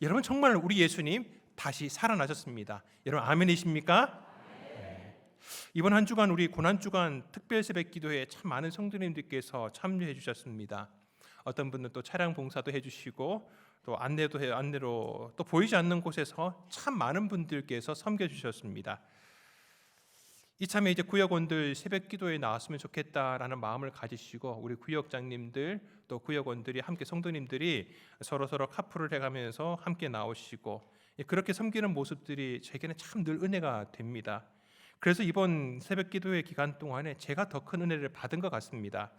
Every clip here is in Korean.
여러분, 정말 우리 예수님 다시 살아나셨습니다. 여러분, 아멘이십니까? 네. 이번 한 주간 우리 고난주간 특별 새벽 기도회에 참 많은 성도님들께서 참여해 주셨습니다. 어떤 분은 또 차량 봉사도 해주시고 또 안내로 또 보이지 않는 곳에서 참 많은 분들께서 섬겨주셨습니다. 이참에 이제 구역원들 새벽 기도에 나왔으면 좋겠다라는 마음을 가지시고 우리 구역장님들 또 구역원들이 함께 성도님들이 서로 카풀을 해가면서 함께 나오시고 그렇게 섬기는 모습들이 제게는 참 늘 은혜가 됩니다. 그래서 이번 새벽 기도회 기간 동안에 제가 더 큰 은혜를 받은 것 같습니다.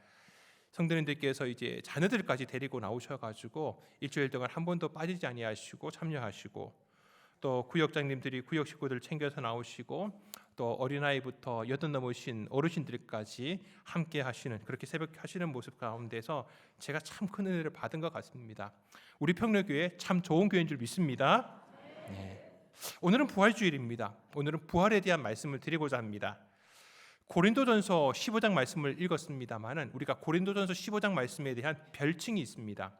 성도님들께서 이제 자녀들까지 데리고 나오셔가지고 일주일 동안 한 번도 빠지지 아니하시고 참여하시고 또 구역장님들이 구역 식구들 챙겨서 나오시고 또 어린아이부터 여든 넘으신 어르신들까지 함께 하시는 그렇게 새벽 하시는 모습 가운데서 제가 참 큰 은혜를 받은 것 같습니다. 우리 평내교회 참 좋은 교회인 줄 믿습니다. 네. 오늘은 부활주일입니다. 오늘은 부활에 대한 말씀을 드리고자 합니다. 고린도전서 15장 말씀을 읽었습니다만은 우리가 고린도전서 15장 말씀에 대한 별칭이 있습니다.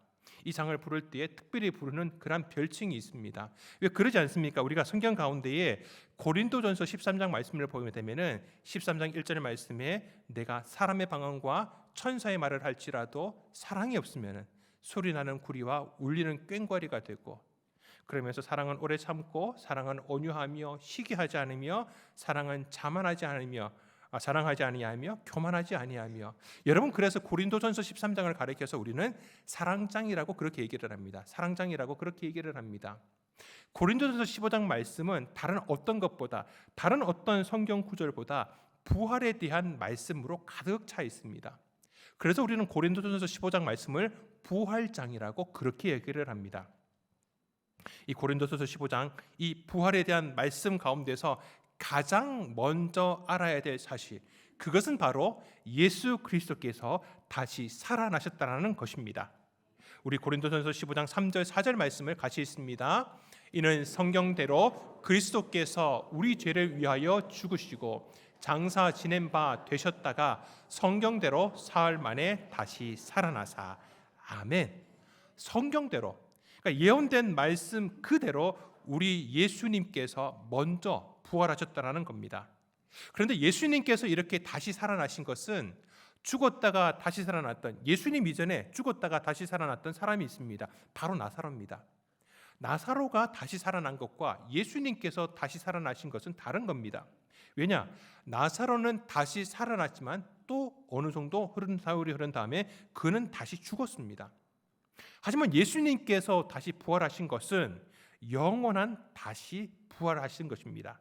이 장을 부를 때에 특별히 부르는 그런 별칭이 있습니다. 왜 그러지 않습니까? 우리가 성경 가운데에 고린도전서 13장 말씀을 보게 되면은 13장 1절 말씀에 내가 사람의 방언과 천사의 말을 할지라도 사랑이 없으면은 소리나는 구리와 울리는 꽹과리가 되고, 그러면서 사랑은 오래 참고 사랑은 온유하며 시기하지 않으며 사랑은 자만하지 않으며 자랑하지 아니하며 교만하지 아니하며. 여러분, 그래서 고린도전서 13장을 가리켜서 우리는 사랑장이라고 그렇게 얘기를 합니다. 사랑장이라고 그렇게 얘기를 합니다. 고린도전서 15장 말씀은 다른 어떤 것보다, 다른 어떤 성경 구절보다 부활에 대한 말씀으로 가득 차 있습니다. 그래서 우리는 고린도전서 15장 말씀을 부활장이라고 그렇게 얘기를 합니다. 이 고린도전서 15장 이 부활에 대한 말씀 가운데서 가장 먼저 알아야 될 사실, 그것은 바로 예수 그리스도께서 다시 살아나셨다는 것입니다. 우리 고린도전서 15장 3절 4절 말씀을 같이 읽습니다. 이는 성경대로 그리스도께서 우리 죄를 위하여 죽으시고 장사 지낸 바 되셨다가 성경대로 사흘 만에 다시 살아나사. 아멘. 성경대로, 그러니까 예언된 말씀 그대로 우리 예수님께서 먼저 부활하셨다는 겁니다. 그런데 예수님께서 이렇게 다시 살아나신 것은 죽었다가 다시 살아났던, 예수님 이전에 죽었다가 다시 살아났던 사람이 있습니다. 바로 나사로입니다. 나사로가 다시 살아난 것과 예수님께서 다시 살아나신 것은 다른 겁니다. 왜냐? 나사로는 다시 살아났지만 또 어느 정도 사흘이 흐른 다음에 그는 다시 죽었습니다. 하지만 예수님께서 다시 부활하신 것은 영원한 다시 부활하신 것입니다.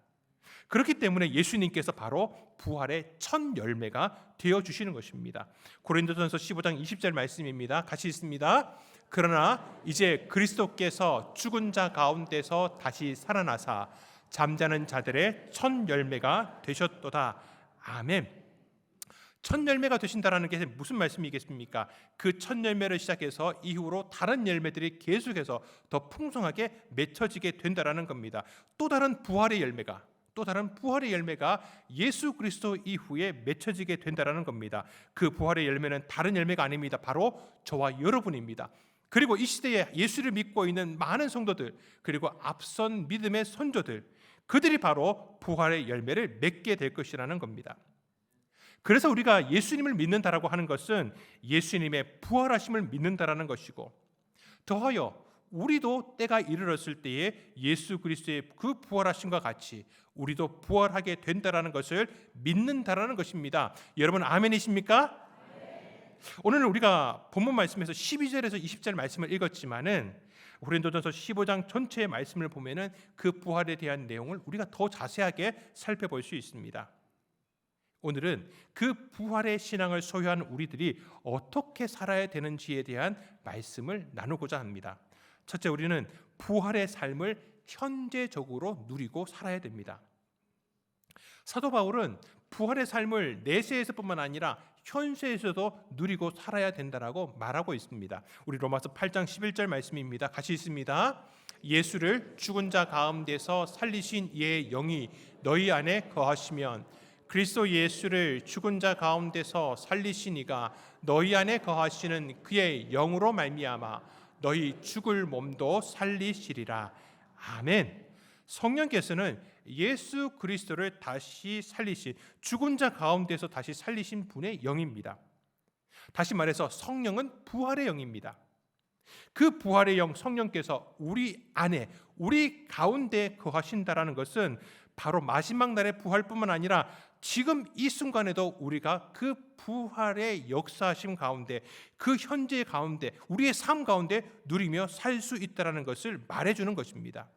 그렇기 때문에 예수님께서 바로 부활의 첫 열매가 되어주시는 것입니다. 고린도전서 15장 20절 말씀입니다. 같이 읽습니다. 그러나 이제 그리스도께서 죽은 자 가운데서 다시 살아나사 잠자는 자들의 첫 열매가 되셨도다. 아멘. 첫 열매가 되신다라는 게 무슨 말씀이겠습니까? 그 첫 열매를 시작해서 이후로 다른 열매들이 계속해서 더 풍성하게 맺혀지게 된다라는 겁니다. 또 다른 부활의 열매가 예수 그리스도 이후에 맺혀지게 된다라는 겁니다. 그 부활의 열매는 다른 열매가 아닙니다. 바로 저와 여러분입니다. 그리고 이 시대에 예수를 믿고 있는 많은 성도들, 그리고 앞선 믿음의 선조들, 그들이 바로 부활의 열매를 맺게 될 것이라는 겁니다. 그래서 우리가 예수님을 믿는다라고 하는 것은 예수님의 부활하심을 믿는다라는 것이고, 더하여 우리도 때가 이르렀을 때에 예수 그리스도의 그 부활하심과 같이 우리도 부활하게 된다라는 것을 믿는다라는 것입니다. 여러분, 아멘이십니까? 네. 오늘 우리가 본문 말씀에서 12절에서 20절 말씀을 읽었지만은 고린도전서 15장 전체의 말씀을 보면은 그 부활에 대한 내용을 우리가 더 자세하게 살펴볼 수 있습니다. 오늘은 그 부활의 신앙을 소유한 우리들이 어떻게 살아야 되는지에 대한 말씀을 나누고자 합니다. 첫째, 우리는 부활의 삶을 현재적으로 누리고 살아야 됩니다. 사도 바울은 부활의 삶을 내세에서뿐만 아니라 현세에서도 누리고 살아야 된다라고 말하고 있습니다. 우리 로마서 8장 11절 말씀입니다. 같이 읽습니다. 예수를 죽은 자 가운데서 살리신 이의 영이 너희 안에 거하시면 그리스도 예수를 죽은 자 가운데서 살리신 이가 너희 안에 거하시는 그의 영으로 말미암아 너희 죽을 몸도 살리시리라. 아멘. 성령께서는 예수 그리스도를 다시 살리신, 죽은 자 가운데서 다시 살리신 분의 영입니다. 다시 말해서 성령은 부활의 영입니다. 그 부활의 영 성령께서 우리 안에, 우리 가운데 거하신다라는 것은 바로 마지막 날의 부활뿐만 아니라 지금 이 순간에도 우리가 그 부활의 역사하심 가운데, 그 현재 가운데, 우리의 삶 가운데 누리며 살 수 있다라는 것을 말해주는 것입니다.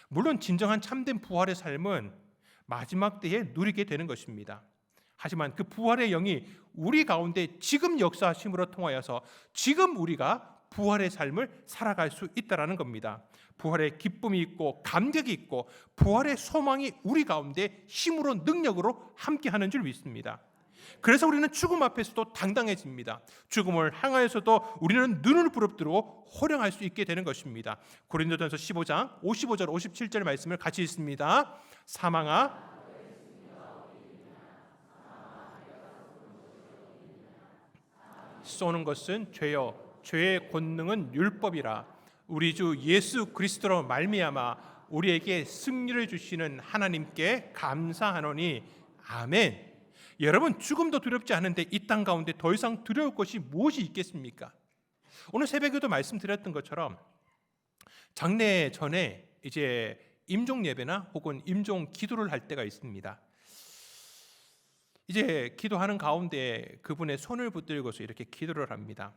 물론 진정한 참된 부활의 삶은 마지막 때에 누리게 되는 것입니다. 하지만 그 부활의 영이 우리 가운데 지금 역사하심으로 통하여서 지금 우리가 부활의 삶을 살아갈 수 있다라는 겁니다. 부활의 기쁨이 있고 감격이 있고 부활의 소망이 우리 가운데 힘으로 능력으로 함께하는 줄 믿습니다. 그래서 우리는 죽음 앞에서도 당당해집니다. 죽음을 향하여서도 우리는 눈을 부릅뜨고 호령할 수 있게 되는 것입니다. 고린도전서 15장 55절 57절 말씀을 같이 읽습니다. 사망아 쏘는 것은 죄요 죄의 권능은 율법이라. 우리 주 예수 그리스도로 말미암아 우리에게 승리를 주시는 하나님께 감사하노니 아멘. 여러분, 죽음도 두렵지 않은데 이 땅 가운데 더 이상 두려울 것이 무엇이 있겠습니까? 오늘 새벽에도 말씀드렸던 것처럼 장례 전에 이제 임종 예배나 혹은 임종 기도를 할 때가 있습니다. 이제 기도하는 가운데 그분의 손을 붙들고서 이렇게 기도를 합니다.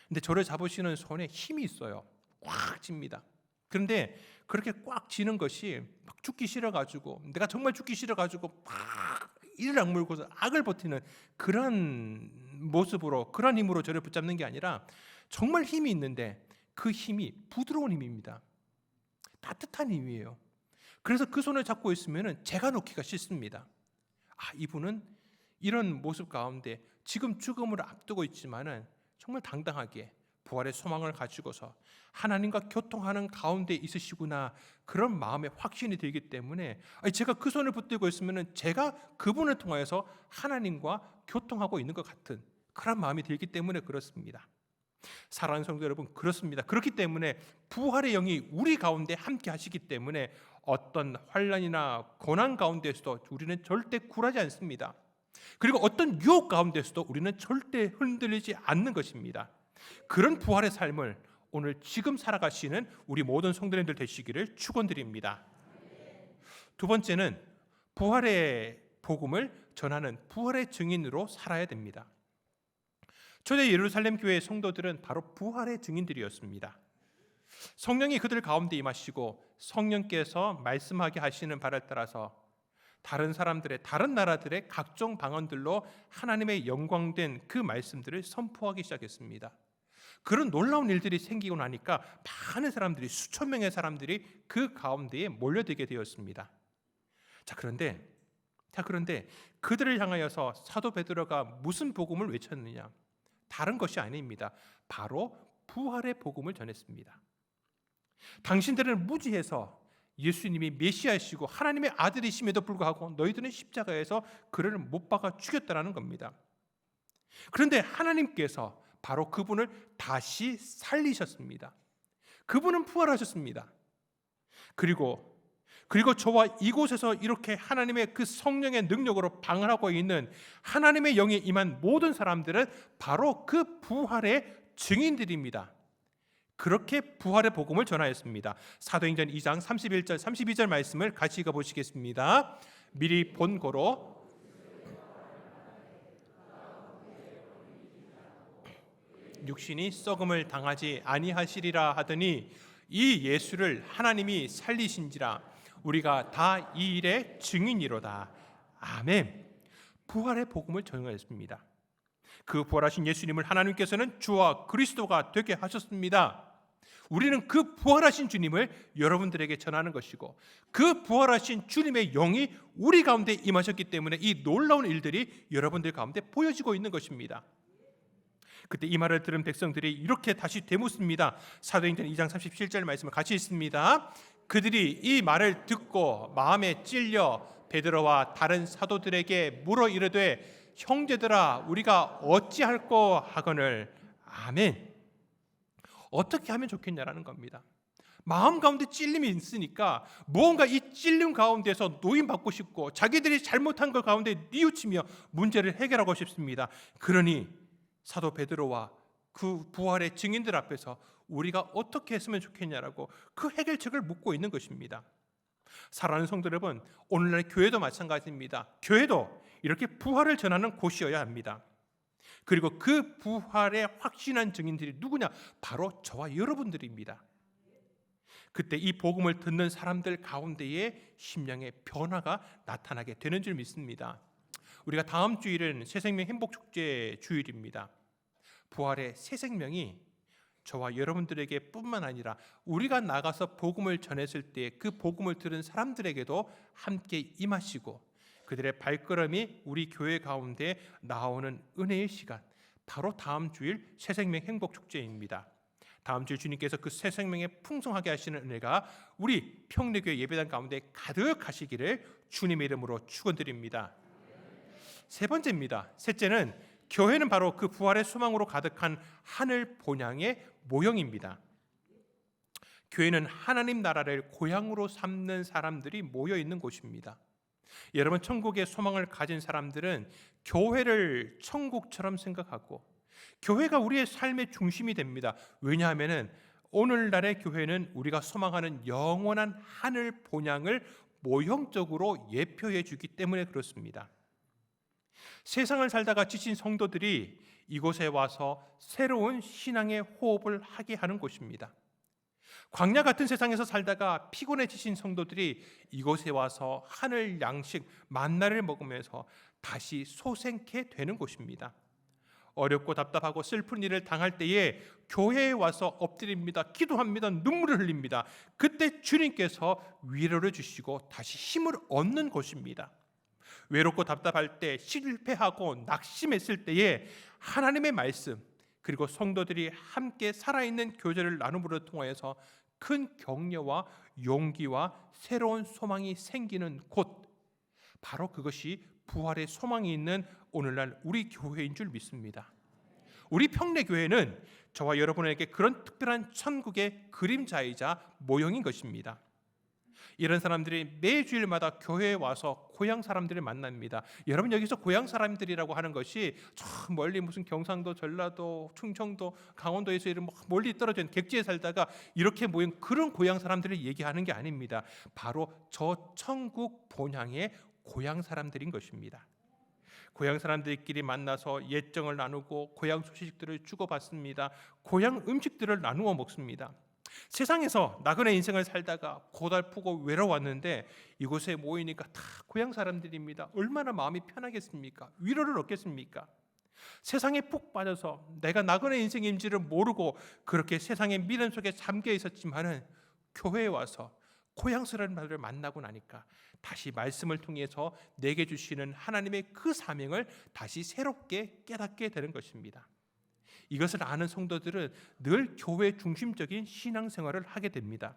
근데 저를 잡으시는 손에 힘이 있어요. 꽉 쥡니다. 그런데 그렇게 꽉 쥐는 것이 막 죽기 싫어가지고, 내가 정말 죽기 싫어가지고 막 이를 악물고서 악을 버티는 그런 모습으로, 그런 힘으로 저를 붙잡는 게 아니라 정말 힘이 있는데 그 힘이 부드러운 힘입니다. 따뜻한 힘이에요. 그래서 그 손을 잡고 있으면 제가 놓기가 싫습니다. 이분은 이런 모습 가운데 지금 죽음을 앞두고 있지만은 정말 당당하게 부활의 소망을 가지고서 하나님과 교통하는 가운데 있으시구나, 그런 마음의 확신이 들기 때문에 제가 그 손을 붙들고 있으면 제가 그분을 통하여서 하나님과 교통하고 있는 것 같은 그런 마음이 들기 때문에 그렇습니다. 사랑하는 성도 여러분, 그렇습니다. 그렇기 때문에 부활의 영이 우리 가운데 함께 하시기 때문에 어떤 환난이나 고난 가운데서도 우리는 절대 굴하지 않습니다. 그리고 어떤 유혹 가운데서도 우리는 절대 흔들리지 않는 것입니다. 그런 부활의 삶을 오늘 지금 살아가시는 우리 모든 성도님들 되시기를 축원드립니다. 두 번째는 부활의 복음을 전하는 부활의 증인으로 살아야 됩니다. 초대 예루살렘 교회의 성도들은 바로 부활의 증인들이었습니다. 성령이 그들 가운데 임하시고 성령께서 말씀하게 하시는 바를 따라서 다른 사람들의, 다른 나라들의 각종 방언들로 하나님의 영광된 그 말씀들을 선포하기 시작했습니다. 그런 놀라운 일들이 생기고 나니까 많은 사람들이, 수천 명의 사람들이 그 가운데에 몰려들게 되었습니다. 그런데 그들을 향하여서 사도 베드로가 무슨 복음을 외쳤느냐? 다른 것이 아닙니다. 바로 부활의 복음을 전했습니다. 당신들은 무지해서 예수님이 메시아이시고 하나님의 아들이심에도 불구하고 너희들은 십자가에서 그를 못 박아 죽였다라는 겁니다. 그런데 하나님께서 바로 그분을 다시 살리셨습니다. 그분은 부활하셨습니다. 그리고 저와 이곳에서 이렇게 하나님의 그 성령의 능력으로 방언하고 있는 하나님의 영이 임한 모든 사람들은 바로 그 부활의 증인들입니다. 그렇게 부활의 복음을 전하였습니다. 사도행전 2장 31절 32절 말씀을 같이 읽어보시겠습니다. 미리 본고로 육신이 썩음을 당하지 아니하시리라 하더니 이 예수를 하나님이 살리신지라 우리가 다 이 일의 증인이로다. 아멘. 부활의 복음을 전하였습니다. 그 부활하신 예수님을 하나님께서는 주와 그리스도가 되게 하셨습니다. 우리는 그 부활하신 주님을 여러분들에게 전하는 것이고 그 부활하신 주님의 영이 우리 가운데 임하셨기 때문에 이 놀라운 일들이 여러분들 가운데 보여지고 있는 것입니다. 그때 이 말을 들은 백성들이 이렇게 다시 되묻습니다. 사도행전 2장 37절 말씀을 같이 읽습니다. 그들이 이 말을 듣고 마음에 찔려 베드로와 다른 사도들에게 물어 이르되 형제들아 우리가 어찌할꼬 하거늘. 아멘. 어떻게 하면 좋겠냐라는 겁니다. 마음 가운데 찔림이 있으니까 무언가 이 찔림 가운데서 노인받고 싶고 자기들이 잘못한 것 가운데 뉘우치며 문제를 해결하고 싶습니다. 그러니 사도 베드로와 그 부활의 증인들 앞에서 우리가 어떻게 했으면 좋겠냐라고 그 해결책을 묻고 있는 것입니다. 사랑하는 성도 여러분, 오늘날 교회도 마찬가지입니다. 교회도 이렇게 부활을 전하는 곳이어야 합니다. 그리고 그 부활의 확신한 증인들이 누구냐? 바로 저와 여러분들입니다. 그때 이 복음을 듣는 사람들 가운데에 심령의 변화가 나타나게 되는 줄 믿습니다. 우리가 다음 주일은 새생명 행복축제 주일입니다. 부활의 새 생명이 저와 여러분들에게 뿐만 아니라 우리가 나가서 복음을 전했을 때 그 복음을 들은 사람들에게도 함께 임하시고 그들의 발걸음이 우리 교회 가운데 나오는 은혜의 시간, 바로 다음 주일 새생명 행복축제입니다. 다음 주 주님께서 그 새 생명에 풍성하게 하시는 은혜가 우리 평내교회 예배당 가운데 가득하시기를 주님의 이름으로 축원드립니다. 세 번째입니다. 셋째는 교회는 바로 그 부활의 소망으로 가득한 하늘 본향의 모형입니다. 교회는 하나님 나라를 고향으로 삼는 사람들이 모여 있는 곳입니다. 여러분, 천국의 소망을 가진 사람들은 교회를 천국처럼 생각하고 교회가 우리의 삶의 중심이 됩니다. 왜냐하면 오늘날의 교회는 우리가 소망하는 영원한 하늘 본향을 모형적으로 예표해 주기 때문에 그렇습니다. 세상을 살다가 지친 성도들이 이곳에 와서 새로운 신앙의 호흡을 하게 하는 곳입니다. 광야 같은 세상에서 살다가 피곤해 지친 성도들이 이곳에 와서 하늘 양식 만나를 먹으면서 다시 소생케 되는 곳입니다. 어렵고 답답하고 슬픈 일을 당할 때에 교회에 와서 엎드립니다. 기도합니다. 눈물을 흘립니다. 그때 주님께서 위로를 주시고 다시 힘을 얻는 곳입니다. 외롭고 답답할 때, 실패하고 낙심했을 때에 하나님의 말씀 그리고 성도들이 함께 살아있는 교제를 나눔으로 통하여서 큰 격려와 용기와 새로운 소망이 생기는 곳, 바로 그것이 부활의 소망이 있는 오늘날 우리 교회인 줄 믿습니다. 우리 평내교회는 저와 여러분에게 그런 특별한 천국의 그림자이자 모형인 것입니다. 이런 사람들이 매주일마다 교회에 와서 고향 사람들을 만납니다. 여러분, 여기서 고향 사람들이라고 하는 것이 저 멀리 무슨 경상도, 전라도, 충청도, 강원도에서 이런 멀리 떨어진 객지에 살다가 이렇게 모인 그런 고향 사람들을 얘기하는 게 아닙니다. 바로 저 천국 본향의 고향 사람들인 것입니다. 고향 사람들끼리 만나서 예정을 나누고 고향 소식들을 주고받습니다. 고향 음식들을 나누어 먹습니다. 세상에서 나그네 인생을 살다가 고달프고 외로웠는데 이곳에 모이니까 다 고향 사람들입니다. 얼마나 마음이 편하겠습니까? 위로를 얻겠습니까? 세상에 푹 빠져서 내가 나그네 인생인지를 모르고 그렇게 세상의 미련 속에 잠겨 있었지만은 교회에 와서 고향 사람들을 만나고 나니까 다시 말씀을 통해서 내게 주시는 하나님의 그 사명을 다시 새롭게 깨닫게 되는 것입니다. 이것을 아는 성도들은 늘 교회 중심적인 신앙생활을 하게 됩니다.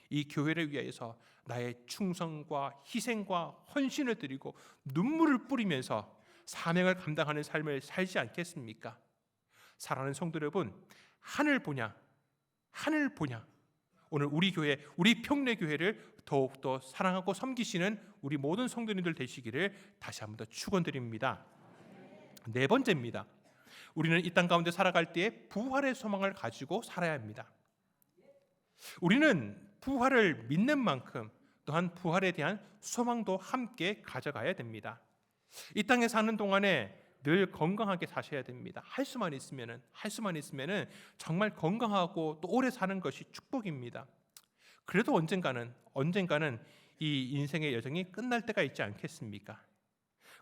이 교회를 위해서 나의 충성과 희생과 헌신을 드리고 눈물을 뿌리면서 사명을 감당하는 삶을 살지 않겠습니까? 사랑하는 성도 여러분, 하늘 본향, 오늘 우리 교회, 우리 평내교회를 더욱더 사랑하고 섬기시는 우리 모든 성도님들 되시기를 다시 한번 더 축원드립니다. 네 번째입니다. 우리는 이 땅 가운데 살아갈 때에 부활의 소망을 가지고 살아야 합니다. 우리는 부활을 믿는 만큼 또한 부활에 대한 소망도 함께 가져가야 됩니다. 이 땅에 사는 동안에 늘 건강하게 사셔야 됩니다. 할 수만 있으면은 정말 건강하고 또 오래 사는 것이 축복입니다. 그래도 언젠가는 이 인생의 여정이 끝날 때가 있지 않겠습니까?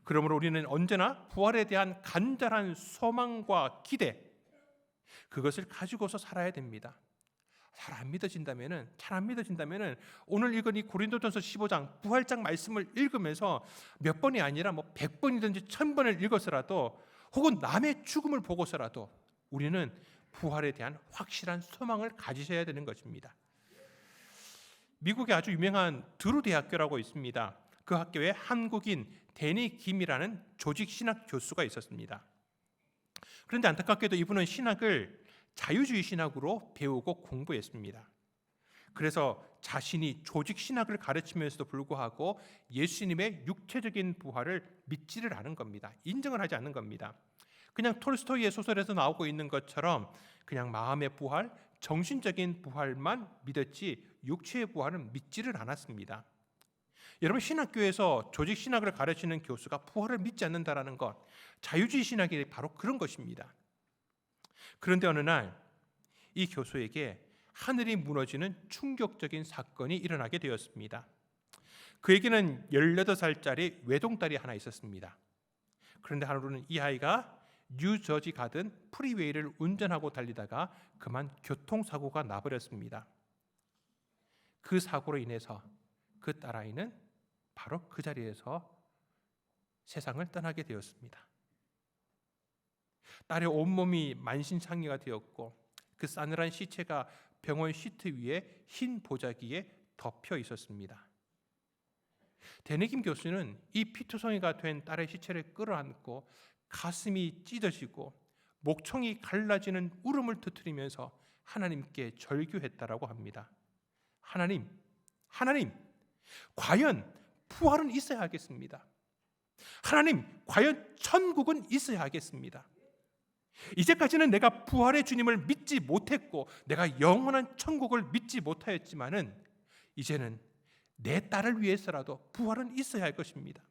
그러므로 우리는 언제나 부활에 대한 간절한 소망과 기대, 그것을 가지고서 살아야 됩니다. 잘 안 믿어진다면은 오늘 읽은 이 고린도전서 15장 부활장 말씀을 읽으면서 몇 번이 아니라 100번이든지 1000번을 읽어서라도 혹은 남의 죽음을 보고서라도 우리는 부활에 대한 확실한 소망을 가지셔야 되는 것입니다. 미국에 아주 유명한 드루 대학교라고 있습니다. 그 학교에 한국인 데니 김이라는 조직 신학 교수가 있었습니다. 그런데 안타깝게도 이분은 신학을 자유주의 신학으로 배우고 공부했습니다. 그래서 자신이 조직 신학을 가르치면서도 불구하고 예수님의 육체적인 부활을 믿지를 않은 겁니다. 인정을 하지 않는 겁니다. 그냥 톨스토이의 소설에서 나오고 있는 것처럼 그냥 마음의 부활, 정신적인 부활만 믿었지 육체의 부활은 믿지를 않았습니다. 여러분, 신학교에서 조직 신학을 가르치는 교수가 부활을 믿지 않는다라는 것, 자유주의 신학이 바로 그런 것입니다. 그런데 어느 날 이 교수에게 하늘이 무너지는 충격적인 사건이 일어나게 되었습니다. 그에게는 18살짜리 외동딸이 하나 있었습니다. 그런데 하루는 이 아이가 뉴저지 가든 프리웨이를 운전하고 달리다가 그만 교통사고가 나버렸습니다. 그 사고로 인해서 그 딸아이는 바로 그 자리에서 세상을 떠나게 되었습니다. 딸의 온몸이 만신창이가 되었고 그 싸늘한 시체가 병원 시트 위에 흰 보자기에 덮여 있었습니다. 데네김 교수는 이 피투성이가 된 딸의 시체를 끌어안고 가슴이 찢어지고 목청이 갈라지는 울음을 터뜨리면서 하나님께 절규했다라고 합니다. 하나님, 과연 부활은 있어야 하겠습니다. 하나님, 과연 천국은 있어야 하겠습니다. 이제까지는 내가 부활의 주님을 믿지 못했고 내가 영원한 천국을 믿지 못하였지만은 이제는 내 딸을 위해서라도 부활은 있어야 할 것입니다.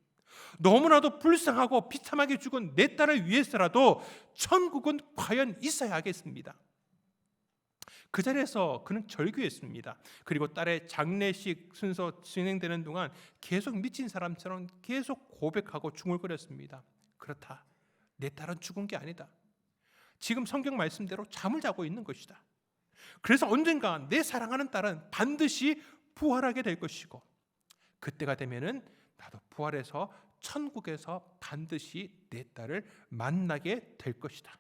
너무나도 불쌍하고 비참하게 죽은 내 딸을 위해서라도 천국은 과연 있어야 하겠습니다. 그 자리에서 그는 절규했습니다. 그리고 딸의 장례식 순서 진행되는 동안 계속 미친 사람처럼 계속 고백하고 중얼거렸습니다. 그렇다, 내 딸은 죽은 게 아니다. 지금 성경 말씀대로 잠을 자고 있는 것이다. 그래서 언젠가 내 사랑하는 딸은 반드시 부활하게 될 것이고 그때가 되면은 나도 부활해서 천국에서 반드시 내 딸을 만나게 될 것이다.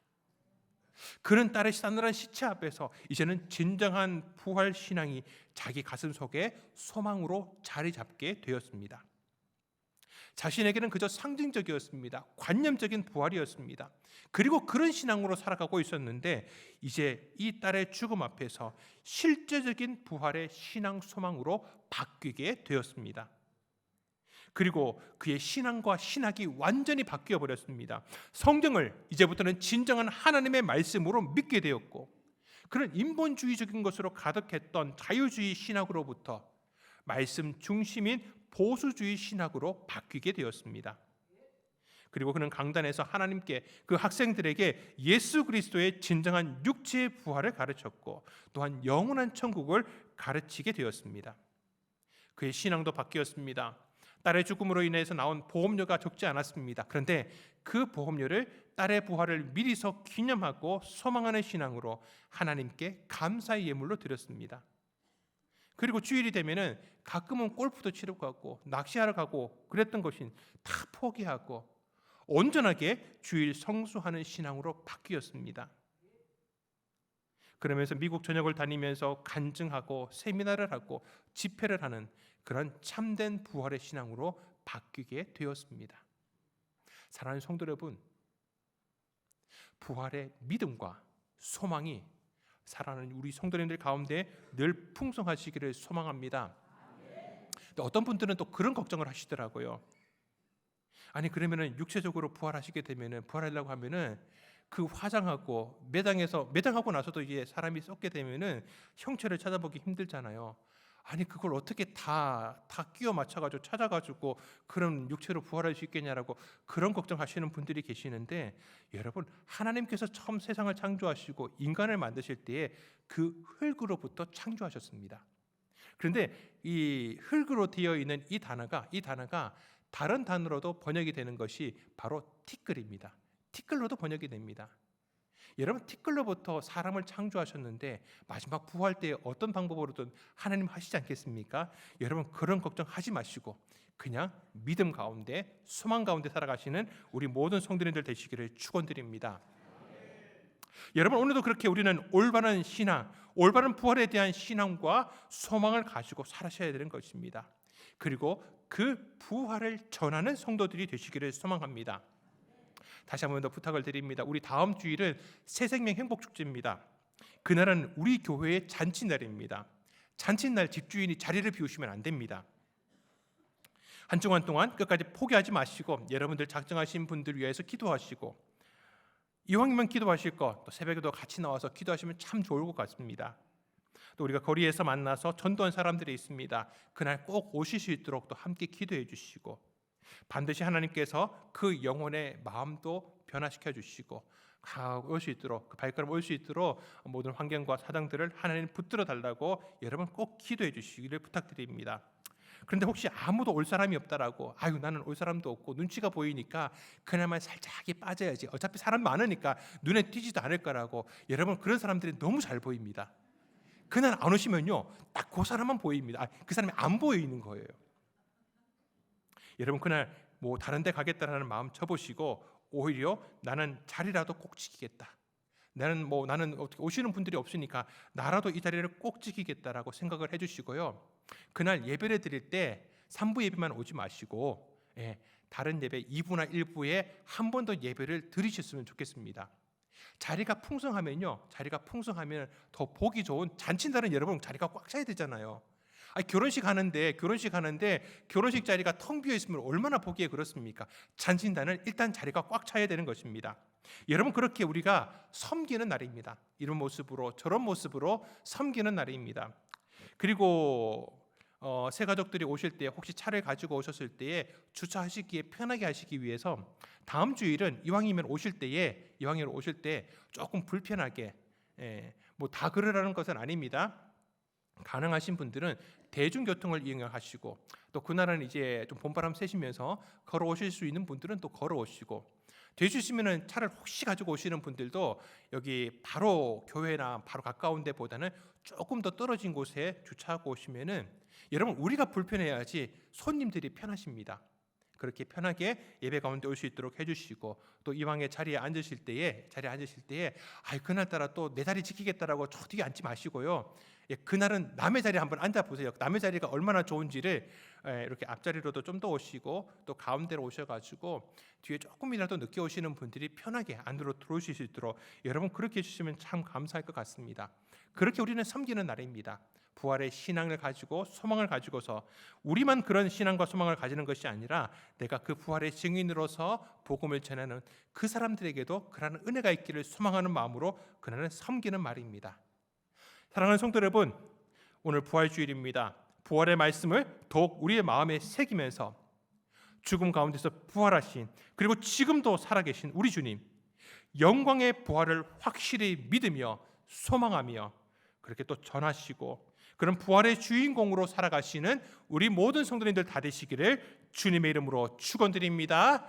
그는 딸의 싸늘한 시체 앞에서 이제는 진정한 부활 신앙이 자기 가슴 속에 소망으로 자리 잡게 되었습니다. 자신에게는 그저 상징적이었습니다. 관념적인 부활이었습니다. 그리고 그런 신앙으로 살아가고 있었는데 이제 이 딸의 죽음 앞에서 실제적인 부활의 신앙 소망으로 바뀌게 되었습니다. 그리고 그의 신앙과 신학이 완전히 바뀌어 버렸습니다. 성경을 이제부터는 진정한 하나님의 말씀으로 믿게 되었고 그런 인본주의적인 것으로 가득했던 자유주의 신학으로부터 말씀 중심인 보수주의 신학으로 바뀌게 되었습니다. 그리고 그는 강단에서 하나님께 그 학생들에게 예수 그리스도의 진정한 육체의 부활을 가르쳤고 또한 영원한 천국을 가르치게 되었습니다. 그의 신앙도 바뀌었습니다. 딸의 죽음으로 인해서 나온 보험료가 적지 않았습니다. 그런데 그 보험료를 딸의 부활을 미리서 기념하고 소망하는 신앙으로 하나님께 감사의 예물로 드렸습니다. 그리고 주일이 되면은 가끔은 골프도 치러 가고 낚시하러 가고 그랬던 것이 다 포기하고 온전하게 주일 성수하는 신앙으로 바뀌었습니다. 그러면서 미국 전역을 다니면서 간증하고 세미나를 하고 집회를 하는 그런 참된 부활의 신앙으로 바뀌게 되었습니다. 사랑하는 성도 여러분, 부활의 믿음과 소망이 사랑하는 우리 성도님들 가운데 늘 풍성하시기를 소망합니다. 근데 어떤 분들은 또 그런 걱정을 하시더라고요. 아니 그러면은 육체적으로 부활하시게 되면은 부활하려고 하면은 그 화장하고 매장하고 나서도 이제 사람이 썩게 되면은 형체를 찾아보기 힘들잖아요. 아니 그걸 어떻게 다 끼워 맞춰가지고 찾아가지고 그런 육체로 부활할 수 있겠냐라고 그런 걱정하시는 분들이 계시는데 여러분 하나님께서 처음 세상을 창조하시고 인간을 만드실 때에 그 흙으로부터 창조하셨습니다. 그런데 이 흙으로 되어 있는 이 단어가 다른 단어로도 번역이 되는 것이 바로 티끌입니다. 티끌로도 번역이 됩니다. 여러분 티끌로부터 사람을 창조하셨는데 마지막 부활 때 어떤 방법으로든 하나님 하시지 않겠습니까? 여러분 그런 걱정하지 마시고 그냥 믿음 가운데 소망 가운데 살아가시는 우리 모든 성도님들 되시기를 축원드립니다. 여러분 오늘도 그렇게 우리는 올바른 신앙, 올바른 부활에 대한 신앙과 소망을 가지고 살아셔야 되는 것입니다. 그리고 그 부활을 전하는 성도들이 되시기를 소망합니다. 다시 한 번 더 부탁을 드립니다. 우리 다음 주일은 새생명 행복축제입니다. 그날은 우리 교회의 잔치날입니다. 잔치날 집주인이 자리를 비우시면 안 됩니다. 한 주간 동안 끝까지 포기하지 마시고 여러분들 작정하신 분들 위해서 기도하시고, 이왕이면 기도하실 것, 또 새벽에도 같이 나와서 기도하시면 참 좋을 것 같습니다. 또 우리가 거리에서 만나서 전도한 사람들이 있습니다. 그날 꼭 오실 수 있도록 또 함께 기도해 주시고, 반드시 하나님께서 그 영혼의 마음도 변화시켜 주시고 올 수 있도록, 그 발걸음 올 수 있도록 모든 환경과 사정들을 하나님 붙들어 달라고 여러분 꼭 기도해 주시기를 부탁드립니다. 그런데 혹시 아무도 올 사람이 없다라고, 아유 나는 올 사람도 없고 눈치가 보이니까 그날만 살짝이 빠져야지, 어차피 사람 많으니까 눈에 띄지도 않을 거라고, 여러분 그런 사람들이 너무 잘 보입니다. 그날 안 오시면요 딱 그 사람만 보입니다. 그 사람이 안 보이는 거예요. 여러분 그날 뭐 다른 데 가겠다라는 마음 접으시고, 오히려 나는 자리라도 꼭 지키겠다, 나는 어떻게 오시는 분들이 없으니까 나라도 이 자리를 꼭 지키겠다라고 생각을 해주시고요. 그날 예배를 드릴 때 3부 예배만 오지 마시고 다른 예배 2부나 1부에 한 번 더 예배를 드리셨으면 좋겠습니다. 자리가 풍성하면 더 보기 좋은 잔치날은 여러분 자리가 꽉 차야 되잖아요. 결혼식 하는데 결혼식 자리가 텅 비어 있으면 얼마나 보기에 그렇습니까? 잔치날은 일단 자리가 꽉 차야 되는 것입니다. 여러분 그렇게 우리가 섬기는 날입니다. 이런 모습으로 저런 모습으로 섬기는 날입니다. 그리고 새 가족들이 오실 때 혹시 차를 가지고 오셨을 때에 주차하시기에 편하게 하시기 위해서 다음 주일은 이왕이면 오실 때 조금 불편하게, 뭐 다 그러라는 것은 아닙니다. 가능하신 분들은 대중교통을 이용하시고, 또 그날은 이제 좀 봄바람 쐬시면서 걸어오실 수 있는 분들은 또 걸어오시고, 되주시면은 차를 혹시 가지고 오시는 분들도 여기 바로 교회나 바로 가까운 데보다는 조금 더 떨어진 곳에 주차하고 오시면은, 여러분 우리가 불편해야지 손님들이 편하십니다. 그렇게 편하게 예배 가운데 올 수 있도록 해주시고, 또 이왕에 자리에 앉으실 때에 그날따라 또 내 자리 지키겠다라고 저뒤에 앉지 마시고요. 그날은 남의 자리에 한번 앉아보세요. 남의 자리가 얼마나 좋은지를 이렇게 앞자리로도 좀 더 오시고, 또 가운데로 오셔가지고 뒤에 조금이라도 늦게 오시는 분들이 편하게 안으로 들어오실 수 있도록 여러분 그렇게 해주시면 참 감사할 것 같습니다. 그렇게 우리는 섬기는 날입니다. 부활의 신앙을 가지고 소망을 가지고서 우리만 그런 신앙과 소망을 가지는 것이 아니라 내가 그 부활의 증인으로서 복음을 전하는 그 사람들에게도 그러한 은혜가 있기를 소망하는 마음으로 그날은 섬기는 말입니다. 사랑하는 성도 여러분, 오늘 부활주일입니다. 부활의 말씀을 더욱 우리의 마음에 새기면서 죽음 가운데서 부활하신, 그리고 지금도 살아계신 우리 주님, 영광의 부활을 확실히 믿으며 소망하며 그렇게 또 전하시고, 그런 부활의 주인공으로 살아가시는 우리 모든 성도님들 다 되시기를 주님의 이름으로 축원드립니다.